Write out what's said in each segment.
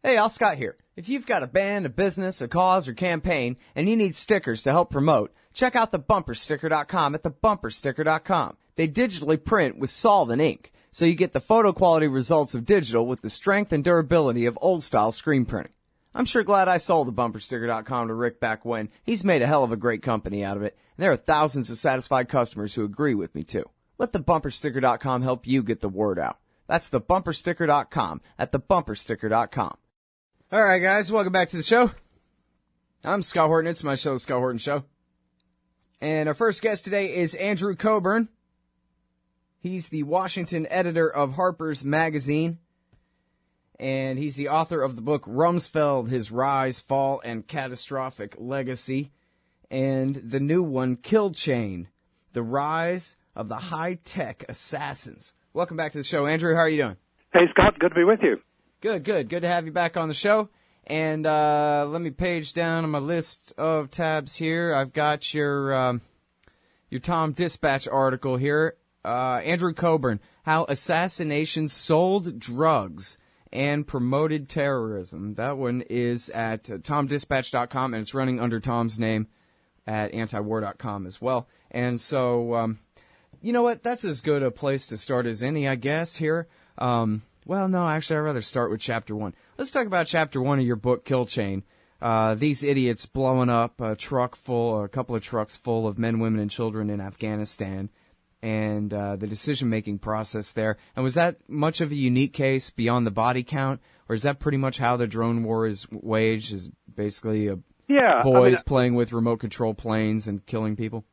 Hey, Al Scott here. If you've got a band, a business, a cause, or campaign, and you need stickers to help promote, check out thebumpersticker.com at thebumpersticker.com. They digitally print with solvent ink, so you get the photo quality results of digital with the strength and durability of old-style screen printing. I'm sure glad I sold thebumpersticker.com to Rick back when. He's made a hell of a great company out of it, and there are thousands of satisfied customers who agree with me, too. Let thebumpersticker.com help you get the word out. That's thebumpersticker.com at thebumpersticker.com. All right, guys, welcome back to the show. I'm Scott Horton. It's my show, The Scott Horton Show. And our first guest today is Andrew Cockburn. He's the Washington editor of Harper's Magazine, and he's the author of the book Rumsfeld, His Rise, Fall, and Catastrophic Legacy, and the new one, Kill Chain, The Rise of the High-Tech Assassins. Welcome back to the show. Andrew, how are you doing? Hey, Scott. Good to be with you. Good. Good to have you back on the show. And let me page down on my list of tabs here. I've got your Tom Dispatch article here. Andrew Cockburn, How Assassinations Sold Drugs and Promoted Terrorism. That one is at tomdispatch.com, and it's running under Tom's name at antiwar.com as well. And so, you know what? That's as good a place to start as any, I guess, here. Well, no, actually, I'd rather start with Chapter 1. Let's talk about Chapter 1 of your book, Kill Chain. These idiots blowing up a couple of trucks full of men, women, and children in Afghanistan, and the decision-making process there. And was that much of a unique case beyond the body count, or is that pretty much how the drone war is waged, is basically boys playing with remote-control planes and killing people?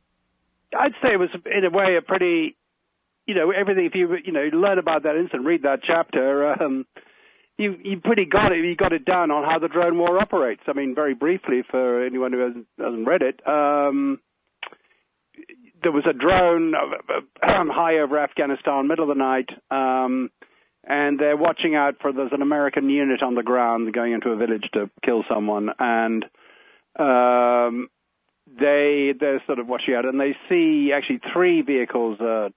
I'd say it was, in a way, a pretty... everything, if you learn about that incident, read that chapter, you pretty got it. You got it down on how the drone war operates. I mean, very briefly, for anyone who hasn't read it, there was a drone high over Afghanistan, middle of the night, and they're watching out for, there's an American unit on the ground going into a village to kill someone, and they're sort of watching out, and they see actually three vehicles, an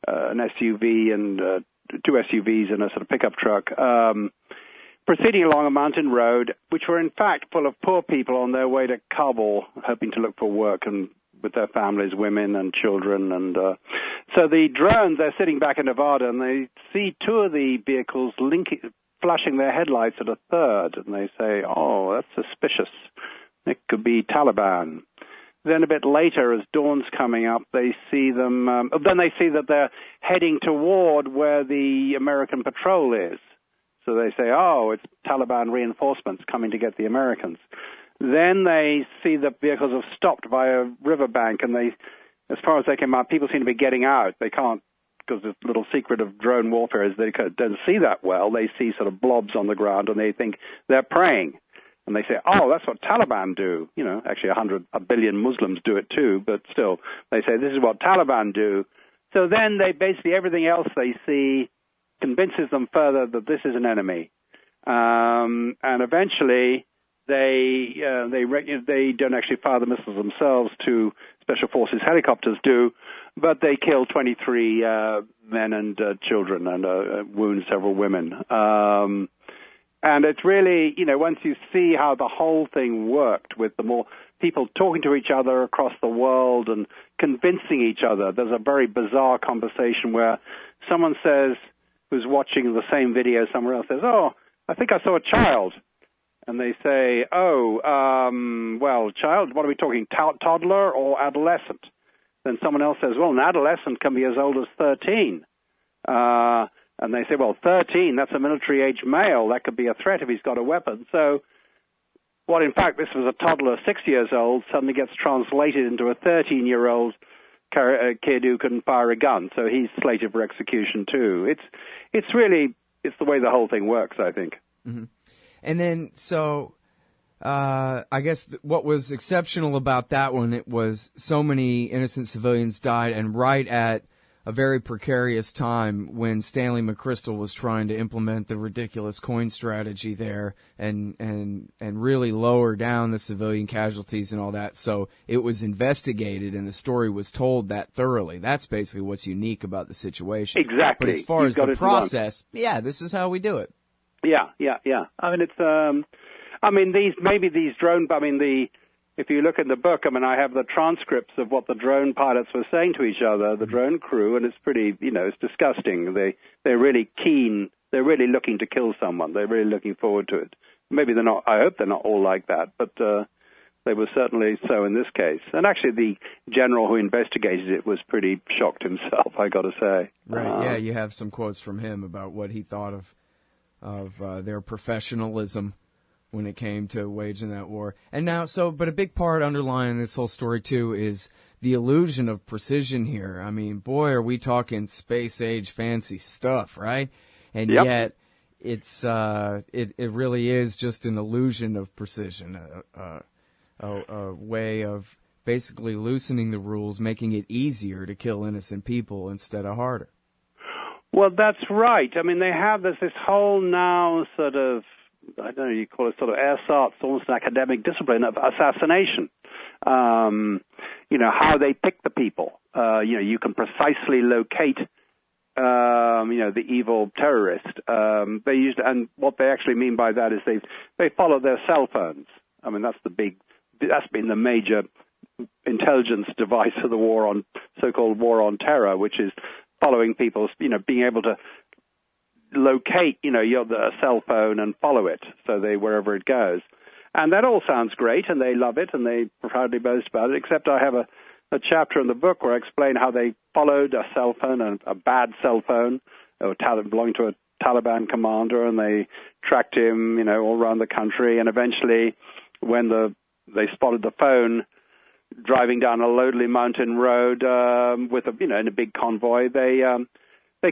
SUV and two SUVs and a sort of pickup truck, proceeding along a mountain road, which were in fact full of poor people on their way to Kabul, hoping to look for work, and with their families, women and children. And so the drones, they're sitting back in Nevada, and they see two of the vehicles flashing their headlights at a third, and they say, "Oh, that's suspicious. It could be Taliban." Then a bit later, as dawn's coming up, they see them. Then they see that they're heading toward where the American patrol is. So they say, "Oh, it's Taliban reinforcements coming to get the Americans." Then they see the vehicles have stopped by a riverbank, and they, as far as they can out, people seem to be getting out. They can't, because the little secret of drone warfare is they don't see that well. They see sort of blobs on the ground, and they think they're praying. And they say, "Oh, that's what Taliban do." Actually a billion Muslims do it too, but still, they say, "This is what Taliban do." So then they basically, everything else they see convinces them further that this is an enemy. And eventually, they don't actually fire the missiles themselves, to Special Forces helicopters do, but they kill 23 men and children, and wound several women. And it's really, once you see how the whole thing worked, with the more people talking to each other across the world and convincing each other. There's a very bizarre conversation where someone says, who's watching the same video somewhere else, says, "Oh, I think I saw a child." And they say, "Oh, well, child, what are we talking, toddler or adolescent?" Then someone else says, "Well, an adolescent can be as old as 13. And they say, "Well, 13, that's a military-age male. That could be a threat if he's got a weapon." So what, in fact, this was a toddler 6 years old, suddenly gets translated into a 13-year-old kid who can fire a gun. So he's slated for execution, too. It's the way the whole thing works, I think. Mm-hmm. And then, so I guess what was exceptional about that one, it was so many innocent civilians died, and right at a very precarious time when Stanley McChrystal was trying to implement the ridiculous coin strategy there and really lower down the civilian casualties and all that. So it was investigated and the story was told that thoroughly. That's basically what's unique about the situation. Exactly. But as far as the process, yeah, this is how we do it. Yeah. I mean, these drone. If you look in the book, I have the transcripts of what the drone pilots were saying to each other, the drone crew, and it's pretty, it's disgusting. They're really keen. They're really looking to kill someone. They're really looking forward to it. Maybe they're not. I hope they're not all like that, but they were certainly so in this case. And actually, the general who investigated it was pretty shocked himself, I got to say. Right. Yeah, you have some quotes from him about what he thought of their professionalism when it came to waging that war. And now, but a big part underlying this whole story, too, is the illusion of precision here. I mean, boy, are we talking space-age fancy stuff, right? And yet, it's it really is just an illusion of precision, a way of basically loosening the rules, making it easier to kill innocent people instead of harder. Well, that's right. I mean, there's this whole now sort of, I don't know, you call it sort of ersatz, almost an academic discipline of assassination. How they pick the people. You can precisely locate, the evil terrorist. And what they actually mean by that is they follow their cell phones. I mean, that's been the major intelligence device of the so-called war on terror, which is following people's, being able to locate, your cell phone and follow it, so wherever it goes. And that all sounds great, and they love it, and they proudly boast about it, except I have a chapter in the book where I explain how they followed a cell phone, a bad cell phone, belonging to a Taliban commander, and they tracked him, all around the country, and eventually, when they spotted the phone driving down a lonely mountain road in a big convoy, they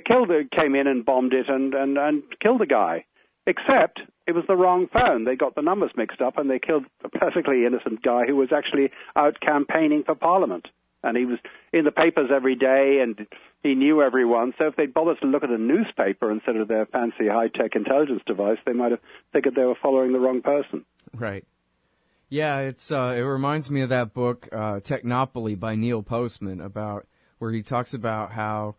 came in and bombed it and killed the guy. Except it was the wrong phone. They got the numbers mixed up, and they killed a perfectly innocent guy who was actually out campaigning for Parliament. And he was in the papers every day, and he knew everyone. So if they'd bothered to look at a newspaper instead of their fancy high-tech intelligence device, they might have figured they were following the wrong person. Right. Yeah, it reminds me of that book, Technopoly by Neil Postman, where he talks about how,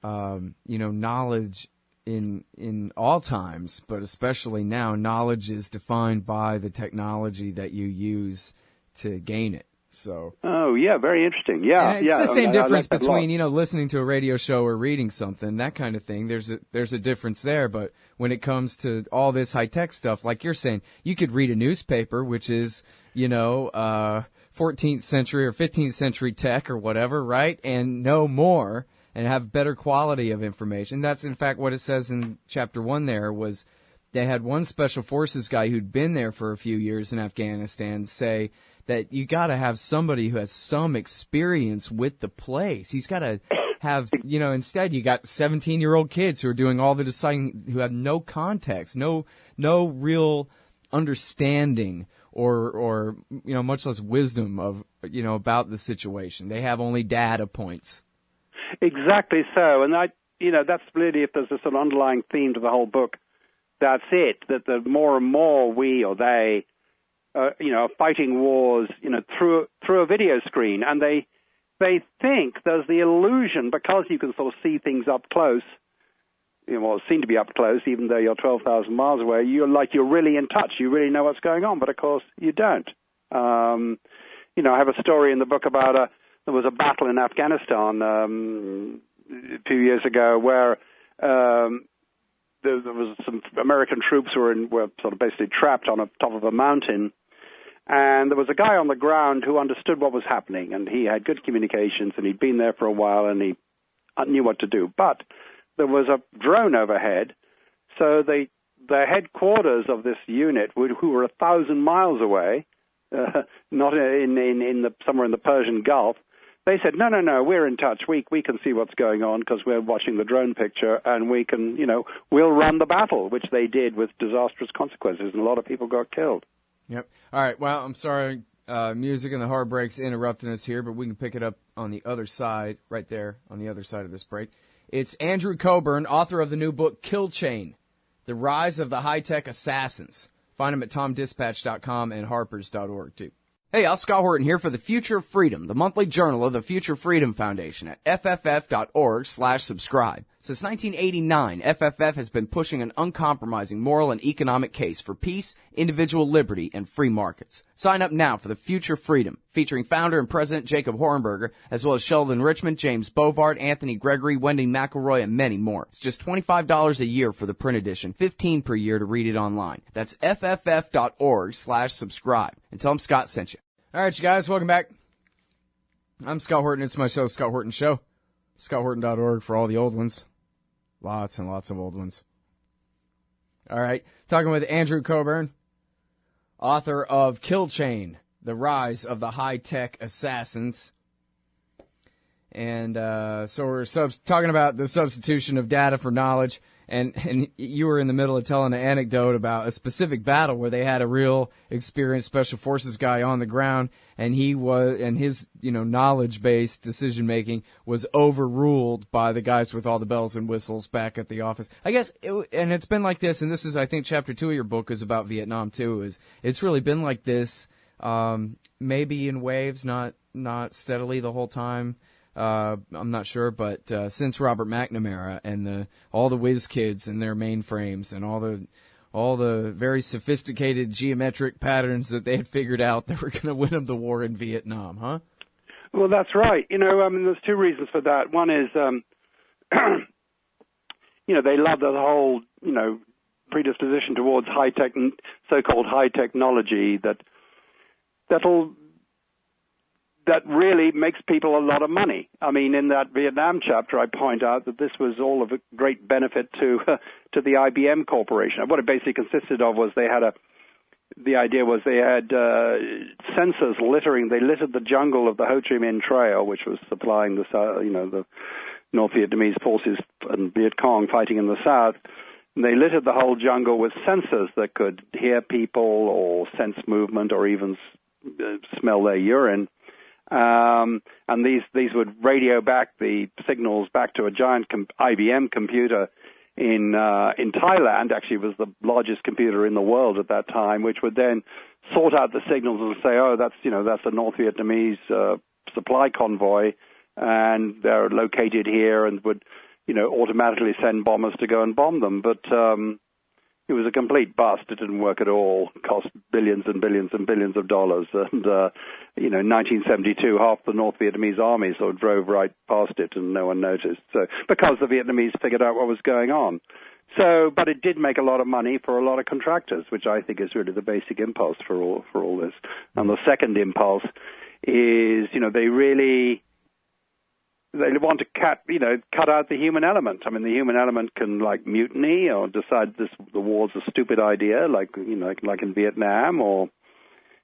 knowledge in all times, but especially now, knowledge is defined by the technology that you use to gain it. So. Oh yeah, very interesting. Yeah, it's the same difference between listening to a radio show or reading something, that kind of thing. There's a difference there, but when it comes to all this high tech stuff, like you're saying, you could read a newspaper, which is 14th century or 15th century tech or whatever, right, and know more and have better quality of information. That's in fact what it says in chapter 1. There was they had one special forces guy who'd been there for a few years in Afghanistan say that you got to have somebody who has some experience with the place. He's got to have, instead you got 17-year-old kids who are doing all the deciding, who have no context, no real understanding or much less wisdom of, about the situation. They have only data points. Exactly so. And that's really, if there's a sort of underlying theme to the whole book, that's it, that the more and more we or they fighting wars, through a video screen, and they think there's the illusion, because you can sort of see things up close, seem to be up close, even though you're 12,000 miles away, you're really in touch, you really know what's going on, but of course you don't. I have a story in the book about there was a battle in Afghanistan a few years ago where there was some American troops who were sort of basically trapped on the top of a mountain. And there was a guy on the ground who understood what was happening, and he had good communications, and he'd been there for a while, and he knew what to do. But there was a drone overhead, so the headquarters of this unit, who were 1,000 miles away, not somewhere in the Persian Gulf, they said, no, we're in touch. We can see what's going on because we're watching the drone picture, and we can, we'll run the battle, which they did with disastrous consequences, and a lot of people got killed. Yep. All right. Well, I'm sorry, music and the heartbreaks interrupting us here, but we can pick it up on the other side, right there on the other side of this break. It's Andrew Cockburn, author of the new book, Kill Chain, The Rise of the High-Tech Assassins. Find him at tomdispatch.com and harpers.org, too. Hey, Al Scott Horton here for The Future of Freedom, the monthly journal of the Future Freedom Foundation at fff.org/subscribe. Since 1989, FFF has been pushing an uncompromising moral and economic case for peace, individual liberty, and free markets. Sign up now for the Future Freedom, featuring founder and president Jacob Hornberger, as well as Sheldon Richmond, James Bovard, Anthony Gregory, Wendy McElroy, and many more. It's just $25 a year for the print edition, $15 per year to read it online. That's fff.org/subscribe. And tell them Scott sent you. All right, you guys, welcome back. I'm Scott Horton. It's my show, Scott Horton Show. ScottHorton.org for all the old ones. Lots and lots of old ones. All right. Talking with Andrew Cockburn, author of Kill Chain, The Rise of the High-Tech Assassins. And so we're talking about the substitution of data for knowledge. And you were in the middle of telling an anecdote about a specific battle where they had a real experienced special forces guy on the ground, and his knowledge-based decision-making was overruled by the guys with all the bells and whistles back at the office. I guess, and it's been like this, and this is, I think, chapter 2 of your book is about Vietnam too. It's really been like this, maybe in waves, not steadily the whole time. I'm not sure, but since Robert McNamara and all the whiz kids and their mainframes and all the very sophisticated geometric patterns that they had figured out that were going to win them the war in Vietnam, huh? Well, that's right. There's two reasons for that. One is, they love the whole, predisposition towards high-tech, so-called high technology that really makes people a lot of money. I mean, in that Vietnam chapter, I point out that this was all of a great benefit to the IBM Corporation. What it basically consisted of was they had sensors littering. They littered the jungle of the Ho Chi Minh Trail, which was supplying the North Vietnamese forces and Viet Cong fighting in the south. And they littered the whole jungle with sensors that could hear people or sense movement or even smell their urine. And these would radio back the signals back to a giant IBM computer in Thailand. Actually, it was the largest computer in the world at that time, which would then sort out the signals and say, oh, that's a North Vietnamese supply convoy, and they're located here, and would automatically send bombers to go and bomb them. But it was a complete bust. It didn't work at all. It cost billions and billions and billions of dollars. And, in 1972, half the North Vietnamese army sort of drove right past it and no one noticed. So, because the Vietnamese figured out what was going on. So, but it did make a lot of money for a lot of contractors, which I think is really the basic impulse for all this. And the second impulse is, they want to cut out the human element. I mean, the human element can mutiny or decide the war's a stupid idea, like in Vietnam, or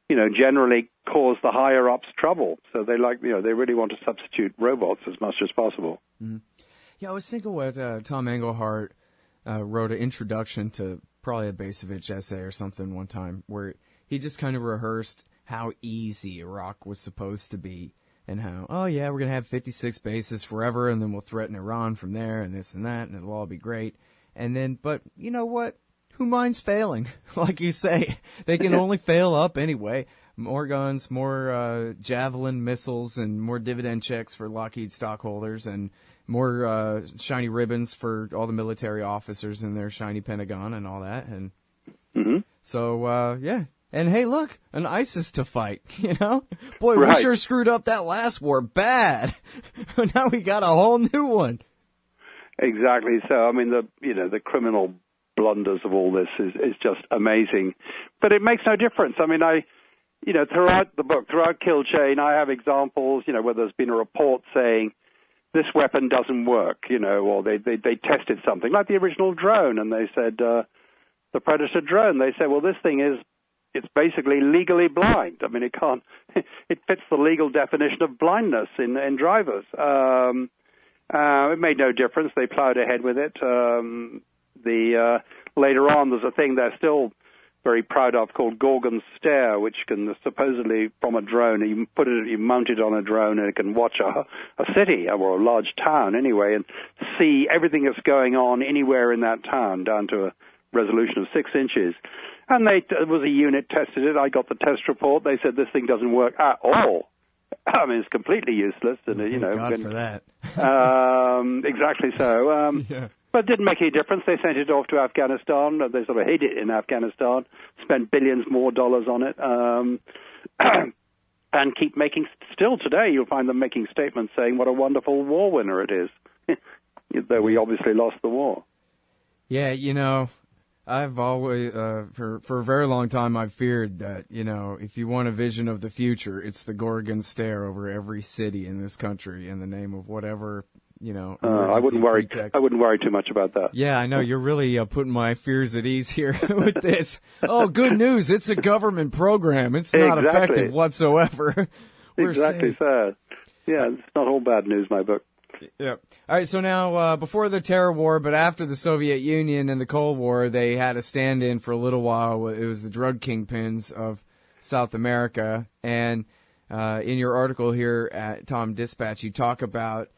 generally cause the higher ups trouble. So they really want to substitute robots as much as possible. Mm-hmm. Yeah, I was thinking what Tom Engelhardt wrote an introduction to probably a Basevich essay or something one time, where he just kind of rehearsed how easy Iraq was supposed to be. And how, oh yeah, we're going to have 56 bases forever, and then we'll threaten Iran from there, and this and that, and it'll all be great. And then, but you know what? Who minds failing? Like you say, they can only fail up anyway. More guns, more Javelin missiles, and more dividend checks for Lockheed stockholders, and more shiny ribbons for all the military officers in their shiny Pentagon and all that. And so, yeah. And hey, look, an ISIS to fight, Boy, right. We sure screwed up that last war bad. Now we got a whole new one. Exactly. So, I mean, the criminal blunders of all this is just amazing. But it makes no difference. I mean, throughout the book, throughout Kill Chain, I have examples, where there's been a report saying this weapon doesn't work, or they tested something, like the original drone, and they said, the Predator drone, they said, well, this thing it's basically legally blind. I mean, it fits the legal definition of blindness in drivers. It made no difference. They plowed ahead with it. Later on, there's a thing they're still very proud of called Gorgon's Stare, which can supposedly, from a drone, you mount it on a drone and it can watch a city or a large town anyway and see everything that's going on anywhere in that town down to a resolution of 6 inches. And there was a unit tested it. I got the test report. They said this thing doesn't work at all. I mean, it's completely useless. And, God for that. Exactly so. Yeah. But it didn't make any difference. They sent it off to Afghanistan. They sort of hid it in Afghanistan, spent billions more dollars on it, and keep making, still today, you'll find them making statements saying what a wonderful war winner it is, though we obviously lost the war. Yeah, I've always, for a very long time, I've feared that, if you want a vision of the future, it's the Gorgon stare over every city in this country in the name of whatever, I wouldn't worry. pretext. I wouldn't worry too much about that. Yeah, I know. You're really putting my fears at ease here with this. Oh, good news. It's a government program. It's not effective whatsoever. We're exactly safe. so. Yeah, it's not all bad news, my book. Yeah. All right. So now, before the terror war, but after the Soviet Union and the Cold War, they had a stand-in for a little while. It was the drug kingpins of South America. And in your article here at Tom Dispatch, you talk about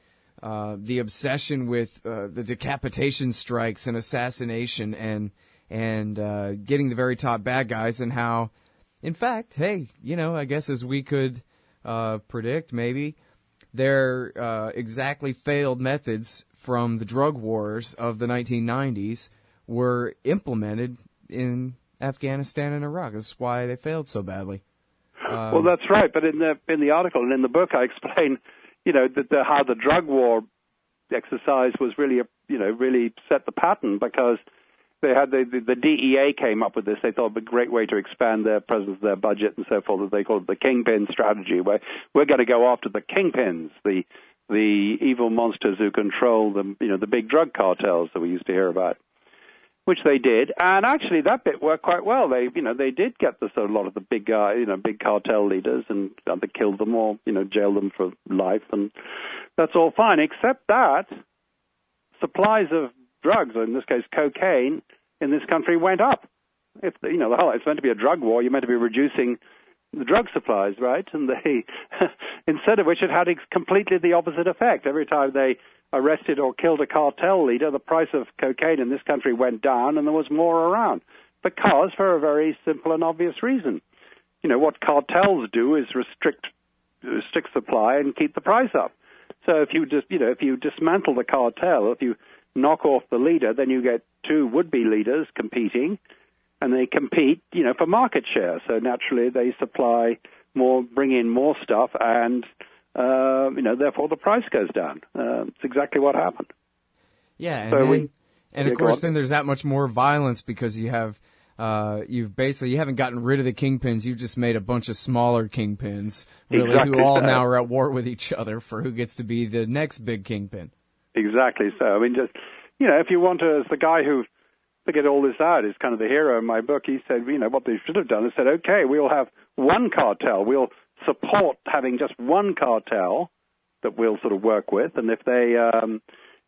the obsession with the decapitation strikes and assassination and getting the very top bad guys, and how, in fact, hey, I guess as we could predict, maybe their exactly failed methods from the drug wars of the 1990s were implemented in Afghanistan and Iraq. That's why they failed so badly. Well, that's right. But in the article and in the book, I explain, how the drug war exercise was really, really set the pattern, because they had the DEA came up with this. They thought it would be a great way to expand their presence, their budget, and so forth. They called it the kingpin strategy, where we're going to go after the kingpins, the evil monsters who control the big drug cartels that we used to hear about, which they did. And actually, that bit worked quite well. They did get a lot of the big big cartel leaders, and they killed them or jailed them for life, and that's all fine, except that supplies of drugs, or in this case cocaine, in this country went up. It's meant to be a drug war. You're meant to be reducing the drug supplies, right? And they, instead of which, it had completely the opposite effect. Every time they arrested or killed a cartel leader, the price of cocaine in this country went down, and there was more around. Because, for a very simple and obvious reason, what cartels do is restrict supply and keep the price up. So if you dismantle the cartel, if you knock off the leader, then you get two would-be leaders competing, and they compete, for market share. So naturally, they supply more, bring in more stuff, and therefore the price goes down. It's exactly what happened. Yeah, and of course, then there's that much more violence because you have. You haven't gotten rid of the kingpins. You've just made a bunch of smaller kingpins, really, exactly who all so. now are at war with each other for who gets to be the next big kingpin. Exactly so. I mean, just, if you want to, as the guy who figured all this out is kind of the hero in my book, he said, what they should have done is said, okay, we'll have one cartel. We'll support having just one cartel that we'll sort of work with. And if they,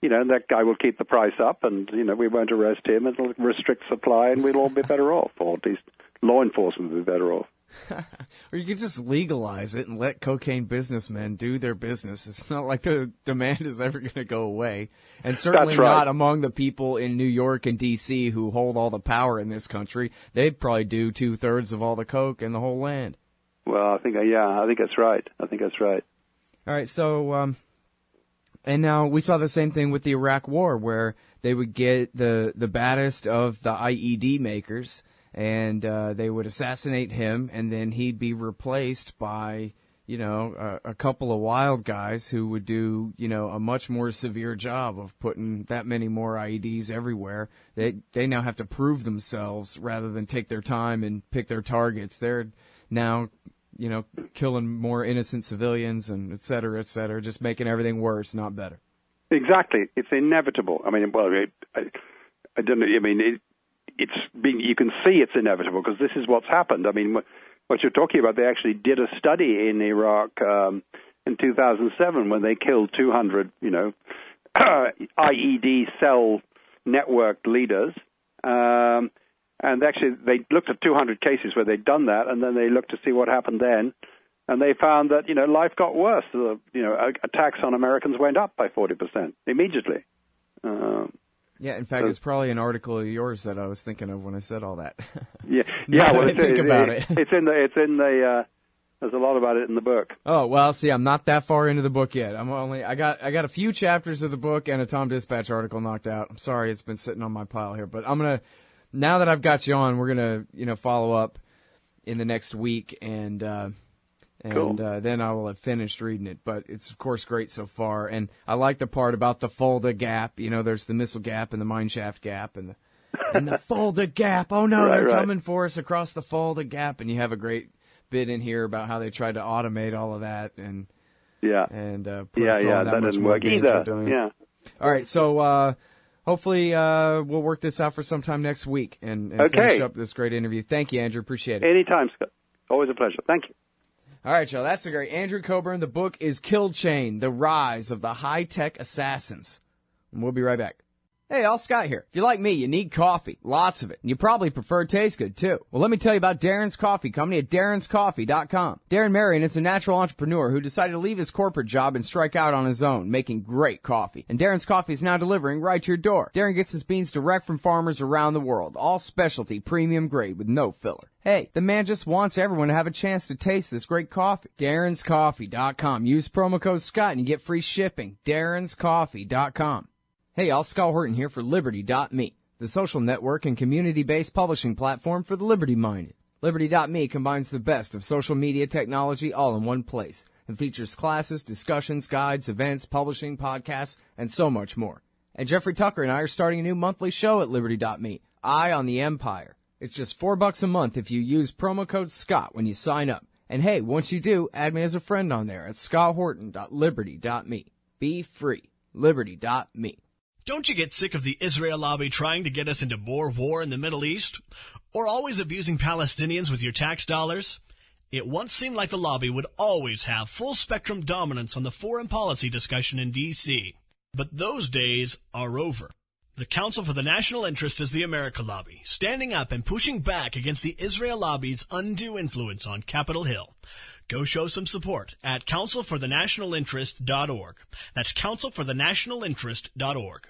that guy will keep the price up, and, we won't arrest him. It'll restrict supply, and we'll all be better off, or at least law enforcement will be better off. Or you could just legalize it and let cocaine businessmen do their business. It's not like the demand is ever going to go away. And certainly not among the people in New York and D.C. who hold all the power in this country. They'd probably do 2/3 of all the coke in the whole land. Well, I think that's right. All right, so... and now we saw the same thing with the Iraq War, where they would get the baddest of the IED makers, and they would assassinate him, and then he'd be replaced by, a couple of wild guys who would do, a much more severe job of putting that many more IEDs everywhere. They now have to prove themselves rather than take their time and pick their targets. They're now, killing more innocent civilians and et cetera, just making everything worse, not better. Exactly. It's inevitable. I mean, I don't know. I mean, you can see it's inevitable because this is what's happened. I mean, what you're talking about, they actually did a study in Iraq in 2007 when they killed 200, IED cell network leaders. And actually, they looked at 200 cases where they'd done that, and then they looked to see what happened then. And they found that, life got worse. Attacks on Americans went up by 40% immediately. Yeah, in fact, it's probably an article of yours that I was thinking of when I said all that. Yeah, Well, think about it. It's in There's a lot about it in the book. Oh, well, see, I'm not that far into the book yet. I got a few chapters of the book and a Tom Dispatch article knocked out. I'm sorry, it's been sitting on my pile here, but now that I've got you on, we're gonna, follow up in the next week, and cool. Then I will have finished reading it. But it's, of course, great so far. And I like the part about the Fulda Gap. There's the missile gap and the mine shaft gap and the Fulda Gap. Oh, no, they're coming for us across the Fulda Gap. And you have a great bit in here about how they tried to automate all of that and put us all that didn't work either. Yeah. All right, so hopefully we'll work this out for sometime next week and finish up this great interview. Thank you, Andrew. Appreciate it. Anytime, Scott. Always a pleasure. Thank you. All right, y'all. That's the great Andrew Cockburn. The book is Kill Chain: The Rise of the High-Tech Assassins. And we'll be right back. Hey, all, Scott here. If you're like me, you need coffee. Lots of it. And you probably prefer it tastes good, too. Well, let me tell you about Darren's Coffee Company at darrenscoffee.com. Darren Marion is a natural entrepreneur who decided to leave his corporate job and strike out on his own, making great coffee. And Darren's Coffee is now delivering right to your door. Darren gets his beans direct from farmers around the world. All specialty, premium grade with no filler. Hey, the man just wants everyone to have a chance to taste this great coffee. darrenscoffee.com. Use promo code Scott and you get free shipping. darrenscoffee.com. Hey, all, Scott Horton here for Liberty.me, the social network and community-based publishing platform for the liberty-minded. Liberty.me combines the best of social media technology all in one place and features classes, discussions, guides, events, publishing, podcasts, and so much more. And Jeffrey Tucker and I are starting a new monthly show at Liberty.me, Eye on the Empire. It's just $4 a month if you use promo code Scott when you sign up. And hey, once you do, add me as a friend on there at scotthorton.liberty.me. Be free. Liberty.me. Don't you get sick of the Israel lobby trying to get us into more war in the Middle East? Or always abusing Palestinians with your tax dollars? It once seemed like the lobby would always have full-spectrum dominance on the foreign policy discussion in D.C. But those days are over. The Council for the National Interest is the America Lobby, standing up and pushing back against the Israel lobby's undue influence on Capitol Hill. Go show some support at councilforthenationalinterest.org. That's councilforthenationalinterest.org.